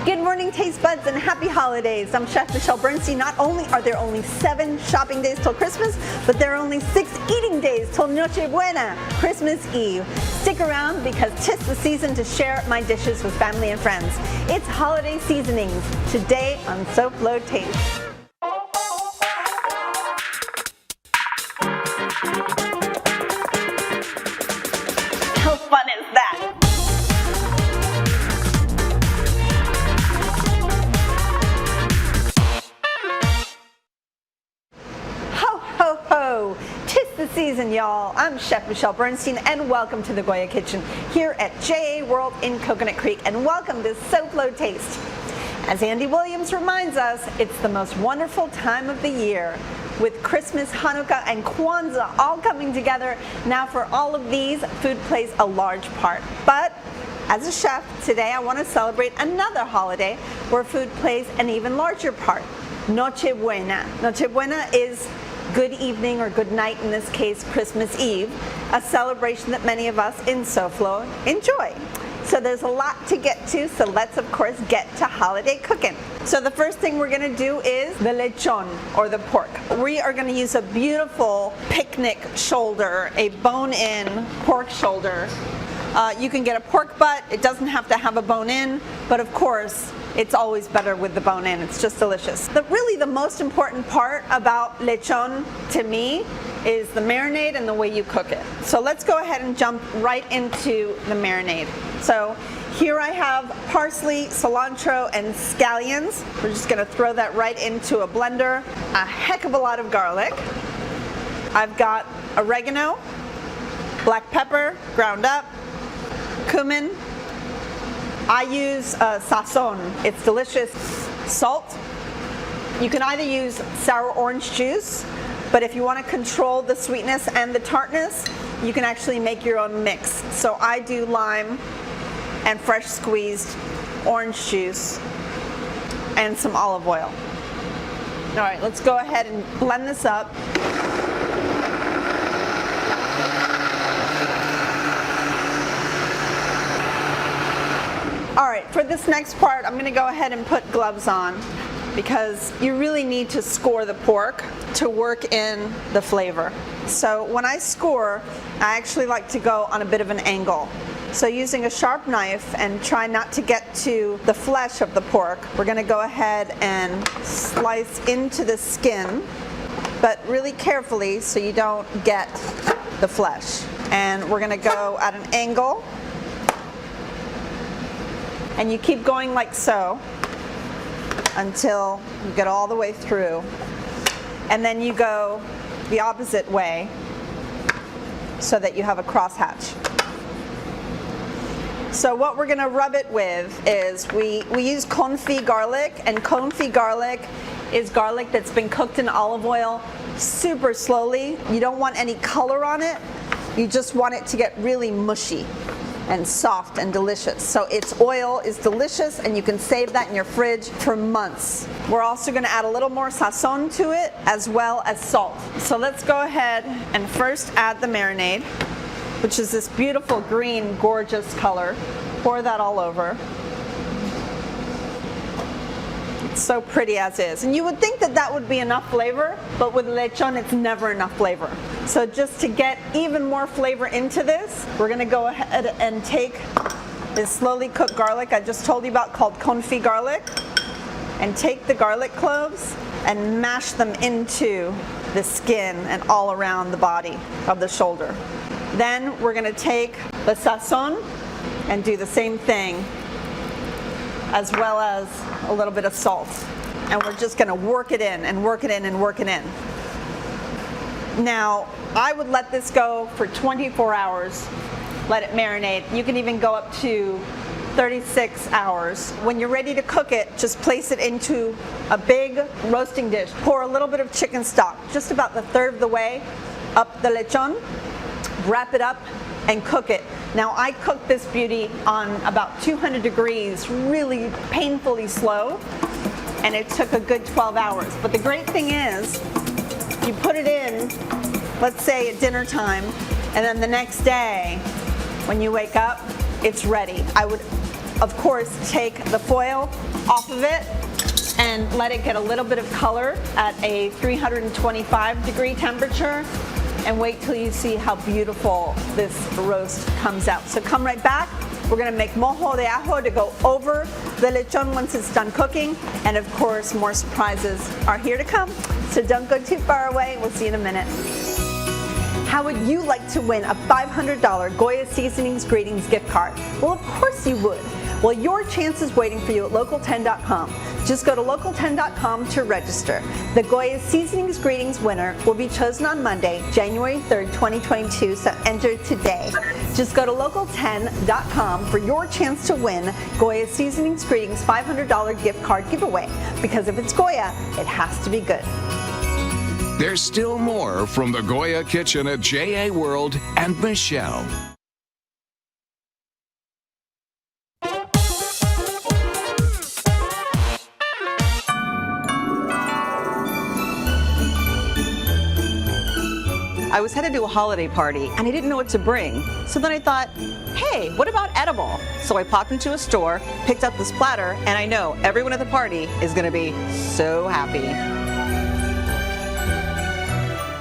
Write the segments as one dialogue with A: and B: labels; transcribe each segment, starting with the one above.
A: Good morning, taste buds, and happy holidays. I'm Chef Michelle Bernstein. Not only are there only 7 shopping days till Christmas, but there are only 6 eating days till Noche Buena, Christmas Eve. Stick around because 'tis the season to share my dishes with family and friends. It's holiday seasonings today on SoFlo Taste. How fun is that? Tis the season, y'all. I'm Chef Michelle Bernstein, and welcome to the Goya Kitchen here at JA World in Coconut Creek, and welcome to SoFlo Taste. As Andy Williams reminds us, it's the most wonderful time of the year, with Christmas, Hanukkah, and Kwanzaa all coming together. Now for all of these, food plays a large part. But as a chef, today I want to celebrate another holiday where food plays an even larger part, Noche Buena. Noche Buena is good evening, or good night in this case, Christmas Eve, a celebration that many of us in SoFlo enjoy. So there's a lot to get to, so let's of course get to holiday cooking. So the first thing we're gonna do is the lechon, or the pork. We are gonna use a beautiful picnic shoulder, a bone-in pork shoulder. You can get a pork butt. It doesn't have to have a bone in, but of course, it's always better with the bone in. It's just delicious. Really the most important part about lechon to me is the marinade and the way you cook it. So let's go ahead and jump right into the marinade. So here I have parsley, cilantro, and scallions. We're just gonna throw that right into a blender. A heck of a lot of garlic. I've got oregano, black pepper, ground up, cumin. I use sazon. It's delicious. Salt. You can either use sour orange juice, but if you want to control the sweetness and the tartness, you can actually make your own mix. So I do lime and fresh squeezed orange juice and some olive oil. All right, let's go ahead and blend this up. All right, for this next part, I'm gonna go ahead and put gloves on because you really need to score the pork to work in the flavor. So when I score, I actually like to go on a bit of an angle. So using a sharp knife and try not to get to the flesh of the pork, we're gonna go ahead and slice into the skin, but really carefully so you don't get the flesh. And we're gonna go at an angle. And you keep going like so until you get all the way through. And then you go the opposite way so that you have a crosshatch. So what we're gonna rub it with is, we use confit garlic, and confit garlic is garlic that's been cooked in olive oil super slowly. You don't want any color on it. You just want it to get really mushy and soft and delicious. So its oil is delicious, and you can save that in your fridge for months. We're also gonna add a little more sazon to it, as well as salt. So let's go ahead and first add the marinade, which is this beautiful green, gorgeous color. Pour that all over. It's so pretty as is. And you would think that that would be enough flavor, but with lechon, it's never enough flavor. So just to get even more flavor into this, we're gonna go ahead and take this slowly cooked garlic I just told you about, called confit garlic, and take the garlic cloves and mash them into the skin and all around the body of the shoulder. Then we're gonna take the sazon and do the same thing, as well as a little bit of salt. And we're just gonna work it in and work it in and work it in. Now, I would let this go for 24 hours, let it marinate. You can even go up to 36 hours. When you're ready to cook it, just place it into a big roasting dish. Pour a little bit of chicken stock, just about the third of the way up the lechon, wrap it up, and cook it. Now I cooked this beauty on about 200 degrees, really painfully slow, and it took a good 12 hours. But the great thing is, you put it in, let's say at dinner time, and then the next day, when you wake up, it's ready. I would of course, take the foil off of it and let it get a little bit of color at a 325-degree temperature, and wait till you see how beautiful this roast comes out. So come right back. We're gonna make mojo de ajo to go over the lechon once it's done cooking, and of course, more surprises are here to come. So don't go too far away. We'll see you in a minute. How would you like to win a $500 Goya Seasonings Greetings gift card? Well, of course you would. Well, your chance is waiting for you at local10.com. Just go to local10.com to register. The Goya Seasonings Greetings winner will be chosen on Monday, January 3rd, 2022, so enter today. Just go to local10.com for your chance to win Goya Seasonings Greetings $500 gift card giveaway, because if it's Goya, it has to be good.
B: There's still more from the Goya Kitchen at JA World and Michelle.
C: I was headed to a holiday party and I didn't know what to bring. So then I thought, hey, what about edible? So I popped into a store, picked up this platter, and I know everyone at the party is gonna be so happy.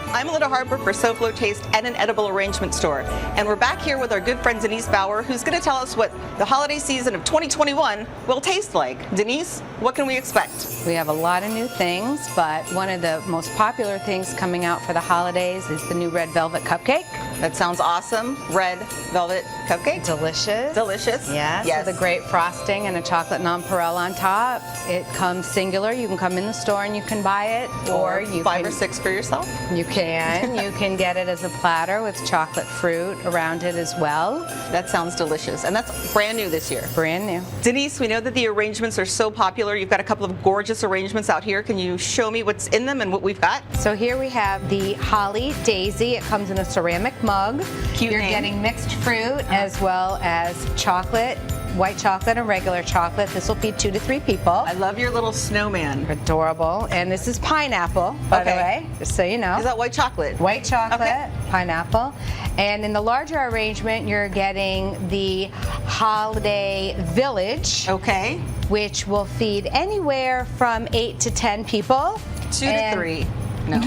C: I'm Linda Harper for SoFlo Taste and an edible arrangement store. And we're back here with our good friend Denise Bauer, who's going to tell us what the holiday season of 2021 will taste like. Denise, what can we expect?
D: We have a lot of new things, but one of the most popular things coming out for the holidays is the new red velvet cupcake.
C: That sounds awesome. Red velvet cupcake.
D: Delicious.
C: Delicious.
D: Yes. With a great frosting and a chocolate nonpareil on top. It comes singular. You can come in the store and you can buy it, or you
C: 5 or 6 for yourself.
D: You can. You can get it as a platter with chocolate fruit around it as well.
C: That sounds delicious. And that's brand new this year.
D: Brand new.
C: Denise, we know that the arrangements are so popular. You've got a couple of gorgeous arrangements out here. Can you show me what's in them and what we've got?
D: So here we have the Holly Daisy. It comes in a ceramic mug.
C: Cute
D: You're
C: name.
D: getting mixed fruit as well as chocolate, white chocolate and regular chocolate. This will feed 2 to 3 people.
C: I love your little snowman.
D: Adorable. And this is pineapple, by the way, just so you know.
C: Is that white chocolate?
D: White chocolate,
C: Okay.
D: pineapple. And in the larger arrangement, you're getting the Holiday Village,
C: Okay.
D: which will feed anywhere from 8 to 10 people.
C: 2 to 3. No.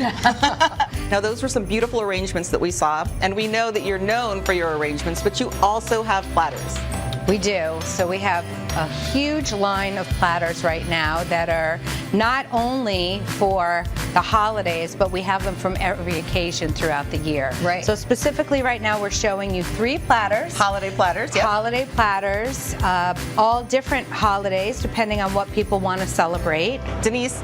C: Now, those were some beautiful arrangements that we saw, and we know that you're known for your arrangements, but you also have platters.
D: We do. So we have a huge line of platters right now that are not only for the holidays, but we have them from every occasion throughout the year.
C: Right.
D: So specifically right now we're showing you 3 platters.
C: Holiday platters, yep.
D: Holiday platters, all different holidays depending on what people want to celebrate.
C: Denise,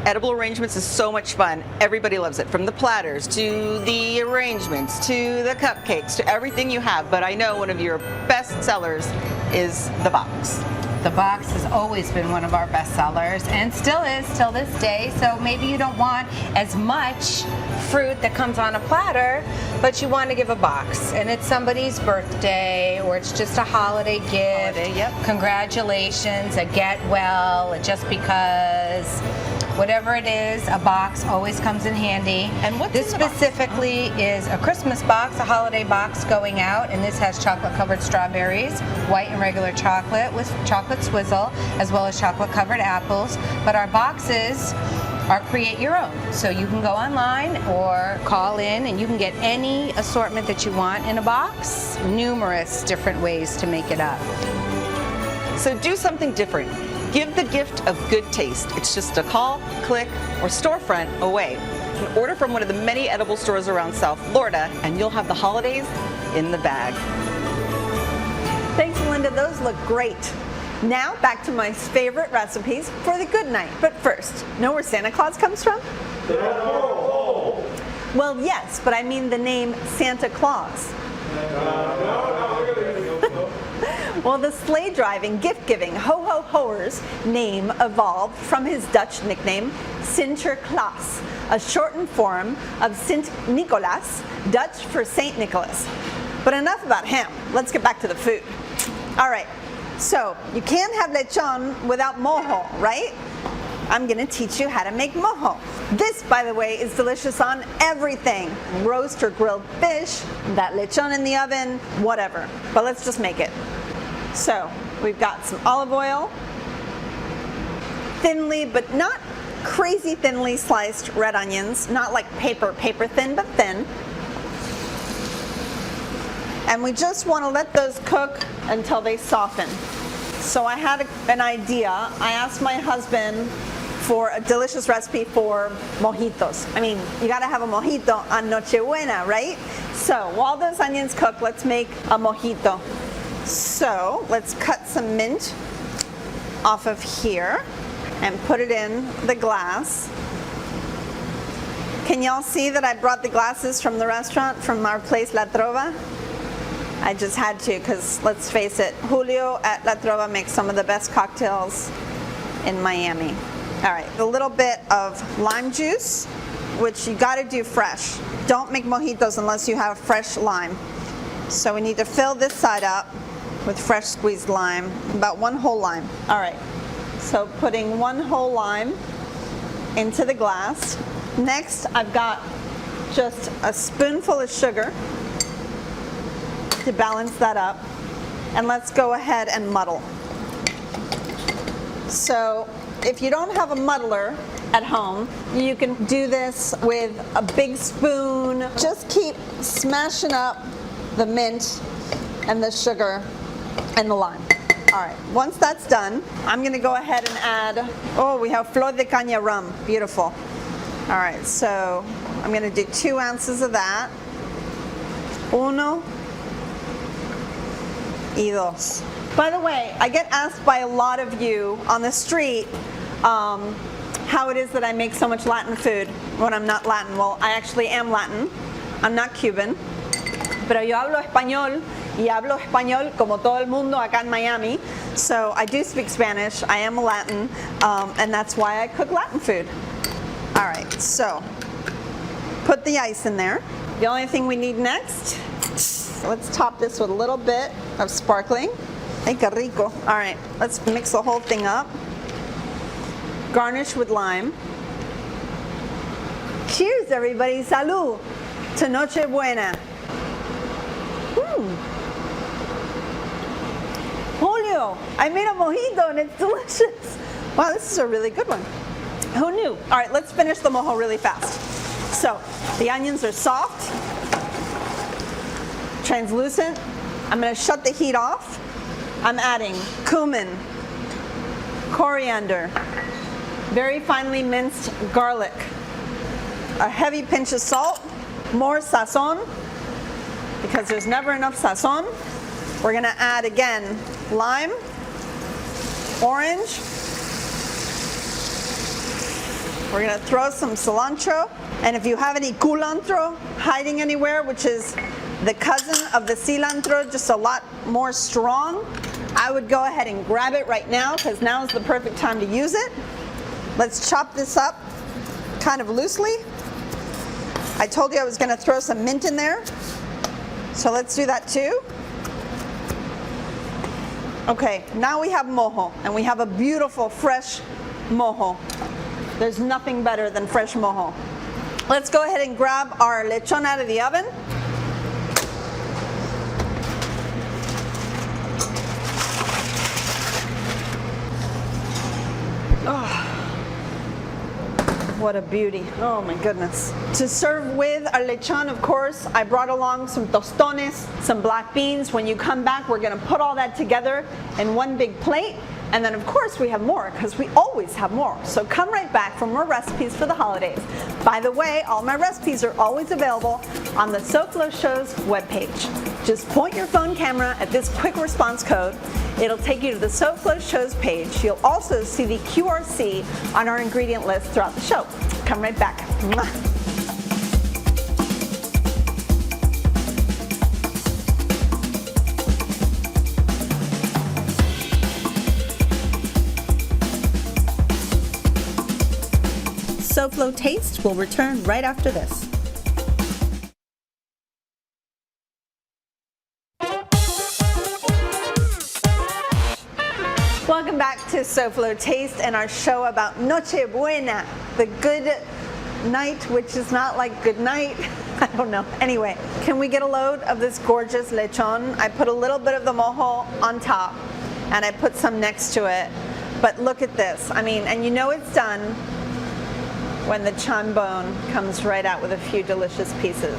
C: edible arrangements is so much fun. Everybody loves it, from the platters to the arrangements to the cupcakes to everything you have. But I know one of your best sellers is the box.
D: The box has always been one of our best sellers and still is till this day. So maybe you don't want as much fruit that comes on a platter, but you want to give a box. And it's somebody's birthday or it's just a holiday gift.
C: Holiday, yep.
D: Congratulations, a get well, just because. Whatever it is, a box always comes in handy.
C: And what's
D: this
C: in the box?
D: specifically is a Christmas box, a holiday box going out, and this has chocolate-covered strawberries, white and regular chocolate with chocolate swizzle, as well as chocolate-covered apples. But our boxes are create your own. So you can go online or call in and you can get any assortment that you want in a box. Numerous different ways to make it up.
C: So do something different. Give the gift of good taste. It's just a call, click, or storefront away. You can order from one of the many edible stores around South Florida, and you'll have the holidays in the bag.
A: Thanks, Linda. Those look great. Now, back to my favorite recipes for the good night. But first, know where Santa Claus comes from? Well, yes, but I mean the name Santa Claus. Well, the sleigh driving, gift giving, ho ho hoers name evolved from his Dutch nickname Sinterklaas, a shortened form of Sint Nicolas, Dutch for Saint Nicholas. But enough about him. Let's get back to the food. All right, so you can't have lechon without mojo, right? I'm gonna teach you how to make mojo. This, by the way, is delicious on everything. Roast or grilled fish, that lechon in the oven, whatever. But let's just make it. So, We've got some olive oil, thinly but not crazy thinly sliced red onions, not like paper thin, but thin. And we just want to let those cook until they soften. So I had an idea. I asked my husband for a delicious recipe for mojitos. I mean, you gotta have a mojito on Noche Buena, right? So while those onions cook, let's make a mojito. So let's cut some mint off of here and put it in the glass. Can y'all see that I brought the glasses from the restaurant, from our place La Trova? I just had to, because let's face it, Julio at La Trova makes some of the best cocktails in Miami. All right, a little bit of lime juice, which you gotta do fresh. Don't make mojitos unless you have fresh lime. So we need to fill this side up with fresh squeezed lime, about 1 whole lime. All right, so putting 1 whole lime into the glass. Next, I've got just a spoonful of sugar to balance that up. And let's go ahead and muddle. So if you don't have a muddler at home, you can do this with a big spoon. Just keep smashing up the mint and the sugar and the lime. All right, once that's done, I'm gonna go ahead and add, oh, we have flor de caña rum, beautiful. All right, so I'm gonna do 2 ounces of that. Uno y dos. By the way, I get asked by a lot of you on the street how it is that I make so much Latin food when I'm not Latin. Well, I actually am Latin. I'm not Cuban. Pero yo hablo español y hablo español como todo el mundo acá en Miami. So I do speak Spanish. I am a Latin, and that's why I cook Latin food. All right, so put the ice in there. The only thing we need next, let's top this with a little bit of sparkling. Ay, qué rico. All right, let's mix the whole thing up. Garnish with lime. Cheers, everybody. Salud to Noche Buena. Julio, I made a mojito and it's delicious. Wow, this is a really good one. Who knew? All right, let's finish the mojo really fast. So the onions are soft, translucent. I'm going to shut the heat off. I'm adding cumin, coriander, very finely minced garlic, a heavy pinch of salt, more sazon, because there's never enough sazon. We're going to add again lime, orange. We're going to throw some cilantro. And if you have any culantro hiding anywhere, which is the cousin of the cilantro, just a lot more strong, I would go ahead and grab it right now, because now is the perfect time to use it. Let's chop this up kind of loosely. I told you I was going to throw some mint in there, so let's do that too. Okay, now we have mojo, and we have a beautiful fresh mojo. There's nothing better than fresh mojo. Let's go ahead and grab our lechon out of the oven. Oh, what a beauty. Oh my goodness. To serve with our lechon, of course, I brought along some tostones, some black beans. When you come back, we're going to put all that together in one big plate. And then, of course, we have more, because we always have more. So come right back for more recipes for the holidays. By the way, all my recipes are always available on the SoFlo Show's webpage. Just point your phone camera at this quick response code. It'll take you to the SoFlo Show's page. You'll also see the QRC on our ingredient list throughout the show. Come right back. Mwah. SoFlo Taste will return right after this. Welcome back to SoFlo Taste and our show about Noche Buena, the good night, which is not like good night. I don't know. Anyway, can we get a load of this gorgeous lechon? I put a little bit of the mojo on top, and I put some next to it. But look at this. I mean, and you know it's done when the chambon comes right out with a few delicious pieces.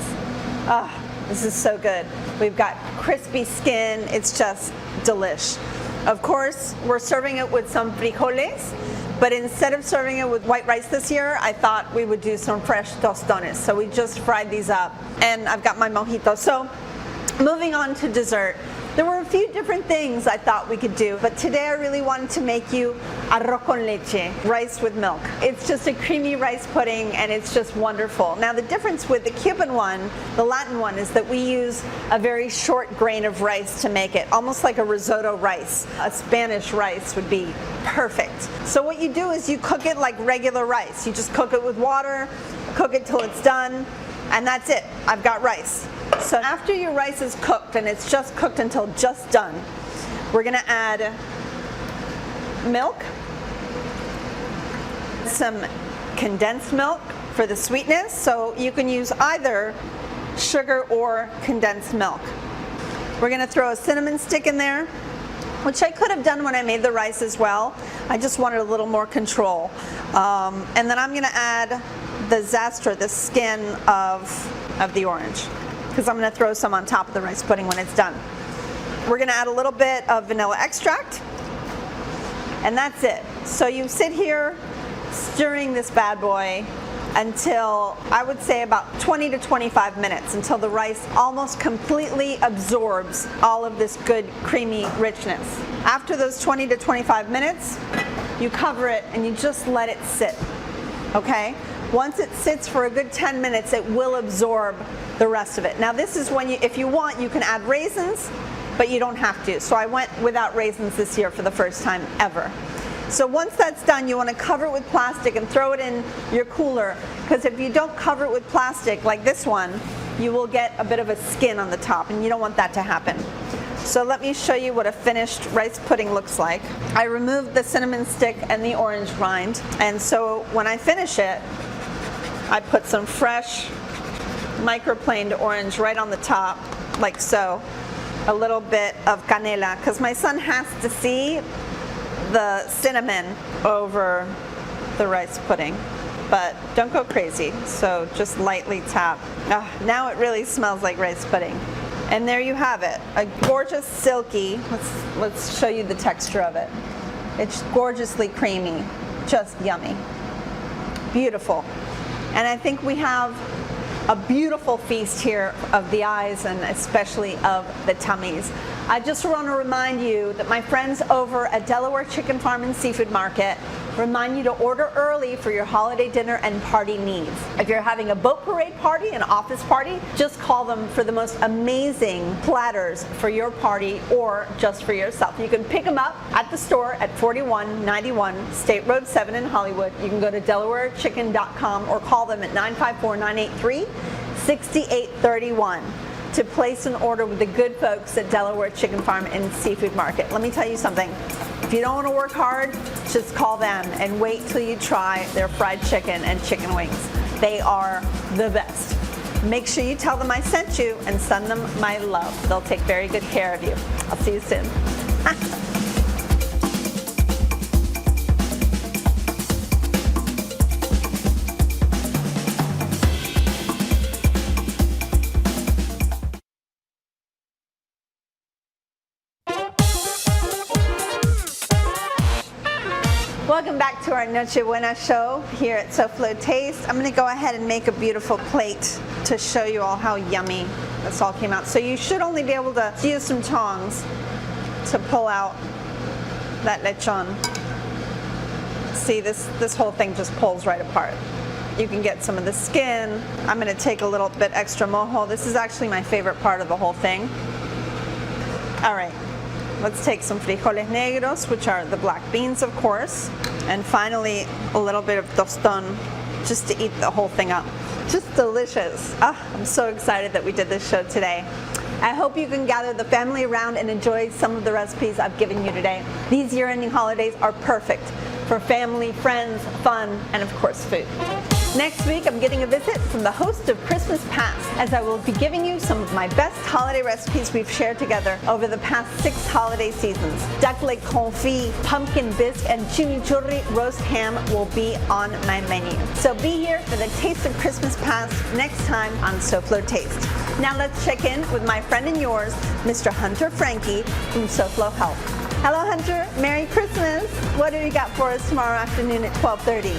A: Ah, this is so good. We've got crispy skin. It's just delish. Of course, we're serving it with some frijoles, but instead of serving it with white rice this year, I thought we would do some fresh tostones. So we just fried these up, and I've got my mojito. So moving on to dessert. There were a few different things I thought we could do, but today I really wanted to make you arroz con leche, rice with milk. It's just a creamy rice pudding, and it's just wonderful. Now the difference with the Cuban one, the Latin one, is that we use a very short grain of rice to make it, almost like a risotto rice. A Spanish rice would be perfect. So what you do is you cook it like regular rice. You just cook it with water, cook it till it's done, and that's it. I've got rice. So after your rice is cooked, and it's just cooked until just done, we're gonna add milk, some condensed milk for the sweetness, so you can use either sugar or condensed milk. We're gonna throw a cinnamon stick in there, which I could have done when I made the rice as well. I just wanted a little more control. And then I'm gonna add the zestra, the skin of the orange, because I'm going to throw some on top of the rice pudding when it's done. We're going to add a little bit of vanilla extract, and that's it. So you sit here stirring this bad boy until, I would say, about 20 to 25 minutes, until the rice almost completely absorbs all of this good creamy richness. After those 20 to 25 minutes, you cover it and you just let it sit, okay? Once it sits for a good 10 minutes, it will absorb the rest of it. Now this is when you, if you want, you can add raisins, but you don't have to. So I went without raisins this year for the first time ever. So once that's done, you want to cover it with plastic and throw it in your cooler, because if you don't cover it with plastic like this one, you will get a bit of a skin on the top, and you don't want that to happen. So let me show you what a finished rice pudding looks like. I removed the cinnamon stick and the orange rind, and so when I finish it, I put some fresh microplaned orange right on the top, like so. A little bit of canela, because my son has to see the cinnamon over the rice pudding. But don't go crazy, so just lightly tap. Now it really smells like rice pudding. And there you have it, a gorgeous silky, let's show you the texture of it. It's gorgeously creamy, just yummy. Beautiful. And I think we have a beautiful feast here of the eyes and especially of the tummies. I just want to remind you that my friends over at Delaware Chicken Farm and Seafood Market remind you to order early for your holiday dinner and party needs. If you're having a boat parade party, an office party, just call them for the most amazing platters for your party or just for yourself. You can pick them up at the store at 4191 State Road 7 in Hollywood. You can go to DelawareChicken.com or call them at 954-983-6831 to place an order with the good folks at Delaware Chicken Farm and Seafood Market. Let me tell you something. If you don't want to work hard, just call them and wait till you try their fried chicken and chicken wings. They are the best. Make sure you tell them I sent you and send them my love. They'll take very good care of you. I'll see you soon. Welcome back to our Noche Buena show here at SoFlo Taste. I'm going to go ahead and make a beautiful plate to show you all how yummy this all came out. So you should only be able to use some tongs to pull out that lechon. See, this whole thing just pulls right apart. You can get some of the skin. I'm going to take a little bit extra mojo. This is actually my favorite part of the whole thing. All right. Let's take some frijoles negros, which are the black beans, of course. And finally, a little bit of tostón, just to eat the whole thing up. Just delicious. I'm so excited that we did this show today. I hope you can gather the family around and enjoy some of the recipes I've given you today. These year-ending holidays are perfect for family, friends, fun, and of course, food. Next week, I'm getting a visit from the host of Christmas Past, as I will be giving you some of my best holiday recipes we've shared together over the past 6 holiday seasons. Duck leg confit, pumpkin bisque, and chimichurri roast ham will be on my menu. So be here for the Taste of Christmas Past next time on SoFlo Taste. Now let's check in with my friend and yours, Mr. Hunter Franke from SoFlo Health. Hello, Hunter. Merry Christmas. What do you got for us tomorrow afternoon at 12:30?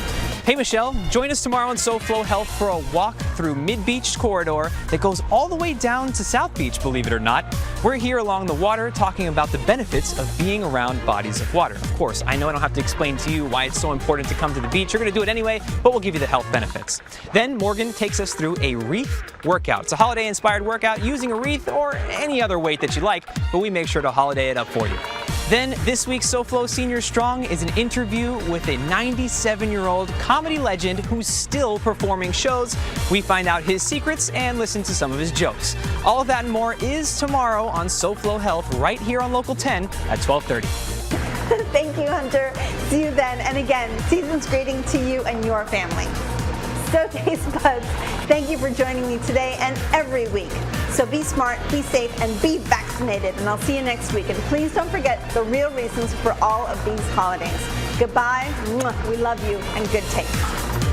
E: Hey Michelle, join us tomorrow on SoFlo Health for a walk through Mid-Beach corridor that goes all the way down to South Beach, believe it or not. We're here along the water talking about the benefits of being around bodies of water. Of course, I know I don't have to explain to you why it's so important to come to the beach. You're going to do it anyway, but we'll give you the health benefits. Then Morgan takes us through a wreath workout. It's a holiday-inspired workout using a wreath or any other weight that you like, but we make sure to holiday it up for you. Then this week's SoFlo Senior Strong is an interview with a 97-year-old comedy legend who's still performing shows. We find out his secrets and listen to some of his jokes. All of that and more is tomorrow on SoFlo Health right here on Local 10 at 12:30.
A: Thank you, Hunter. See you then. And again, season's greeting to you and your family. So Taste Buds, thank you for joining me today and every week. So be smart, be safe, and be vaccinated. And I'll see you next week. And please don't forget the real reasons for all of these holidays. Goodbye. We love you and good taste.